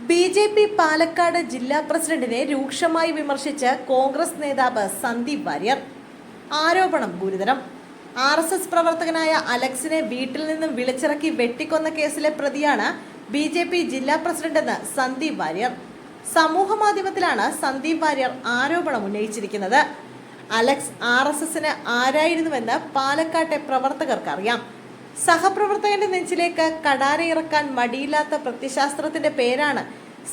BJP. Palakkad ജില്ലാ പ്രസിഡന്റിനെ രൂക്ഷമായി വിമർശിച്ച് കോൺഗ്രസ് നേതാവ് സന്ദീപ് വാര്യർ. ആരോപണം ഗുരുതരം. ആർ.എസ്.എസ്. പ്രവർത്തകനായ അലക്സിനെ വീട്ടിൽ നിന്നും വിളിച്ചിറക്കി വെട്ടിക്കൊന്ന കേസിലെ പ്രതിയാണ് ബി.ജെ.പി. ജില്ലാ പ്രസിഡന്റെന്ന് സന്ദീപ് വാര്യർ. സമൂഹ മാധ്യമത്തിലാണ് സന്ദീപ് വാര്യർ ആരോപണം ഉന്നയിച്ചിരിക്കുന്നത്. അലക്സ് ആർ.എസ്.എസിന് ആരായിരുന്നുവെന്ന് പാലക്കാട്ടെ പ്രവർത്തകർക്ക് അറിയാം. സഹപ്രവർത്തകന്റെ നെഞ്ചിലേക്ക് കടാരയിറക്കാൻ മടിയില്ലാത്ത പ്രത്യശാസ്ത്രത്തിന്റെ പേരാണ്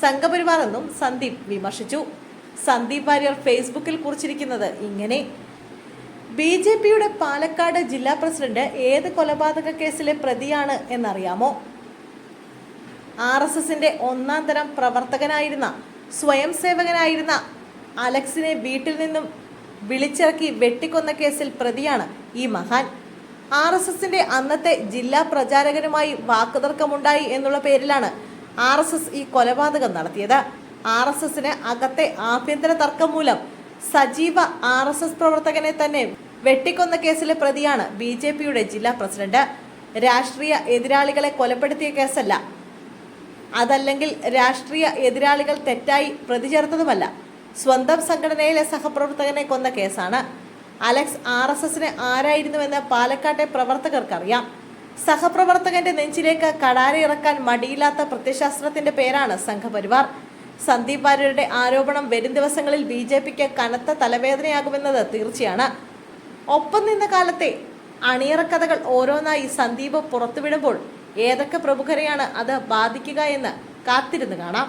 സംഘപരിവാർ എന്നും സന്ദീപ് വിമർശിച്ചു. സന്ദീപ് വാര്യർ ഫേസ്ബുക്കിൽ കുറിച്ചിരിക്കുന്നത് ഇങ്ങനെ: ബി.ജെ.പിയുടെ പാലക്കാട് ജില്ലാ പ്രസിഡന്റ് ഏത് കൊലപാതക കേസിലെ പ്രതിയാണ് എന്നറിയാമോ? ആർ.എസ്.എസിന്റെ ഒന്നാം തരം പ്രവർത്തകനായിരുന്ന സ്വയം സേവകനായിരുന്ന അലക്സിനെ വീട്ടിൽ നിന്നും വിളിച്ചിറക്കി വെട്ടിക്കൊന്ന കേസിൽ പ്രതിയാണ് ഈ മഹാൻ. ആർ.എസ്.എസിന്റെ അന്നത്തെ ജില്ലാ പ്രചാരകനുമായി വാക്കുതർക്കമുണ്ടായി എന്നുള്ള പേരിലാണ് ആർ.എസ്.എസ്. ഈ കൊലപാതകം നടത്തിയത്. ആർ.എസ്.എസിന് അകത്തെ ആഭ്യന്തര തർക്കം മൂലം സജീവ ആർ.എസ്.എസ്. പ്രവർത്തകനെ തന്നെ വെട്ടിക്കൊന്ന കേസിലെ പ്രതിയാണ് ബി.ജെ.പിയുടെ ജില്ലാ പ്രസിഡന്റ്. രാഷ്ട്രീയ എതിരാളികളെ കൊലപ്പെടുത്തിയ കേസല്ല. അതല്ലെങ്കിൽ രാഷ്ട്രീയ എതിരാളികൾ തെറ്റായി പ്രതി ചേർത്തതുമല്ല. സ്വന്തം സംഘടനയിലെ സഹപ്രവർത്തകനെ കൊന്ന കേസാണ്. അലക്സ് ആർ.എസ്.എസിന് ആരായിരുന്നുവെന്ന് പാലക്കാട്ടെ പ്രവർത്തകർക്കറിയാം. സഹപ്രവർത്തകന്റെ നെഞ്ചിലേക്ക് കടാരയിറക്കാൻ മടിയില്ലാത്ത പ്രത്യശാസ്ത്രത്തിന്റെ പേരാണ് സംഘപരിവാർ. സന്ദീപ് വാര്യരുടെ ആരോപണം വരും ദിവസങ്ങളിൽ ബി.ജെ.പിക്ക് കനത്ത തലവേദനയാകുമെന്നത് തീർച്ചയാണ്. ഒപ്പം നിന്ന കാലത്തെ അണിയറക്കഥകൾ ഓരോന്നായി സന്ദീപ് പുറത്തുവിടുമ്പോൾ ഏതൊക്കെ പ്രമുഖരെയാണ് അത് ബാധിക്കുക എന്ന് കാത്തിരുന്ന് കാണാം.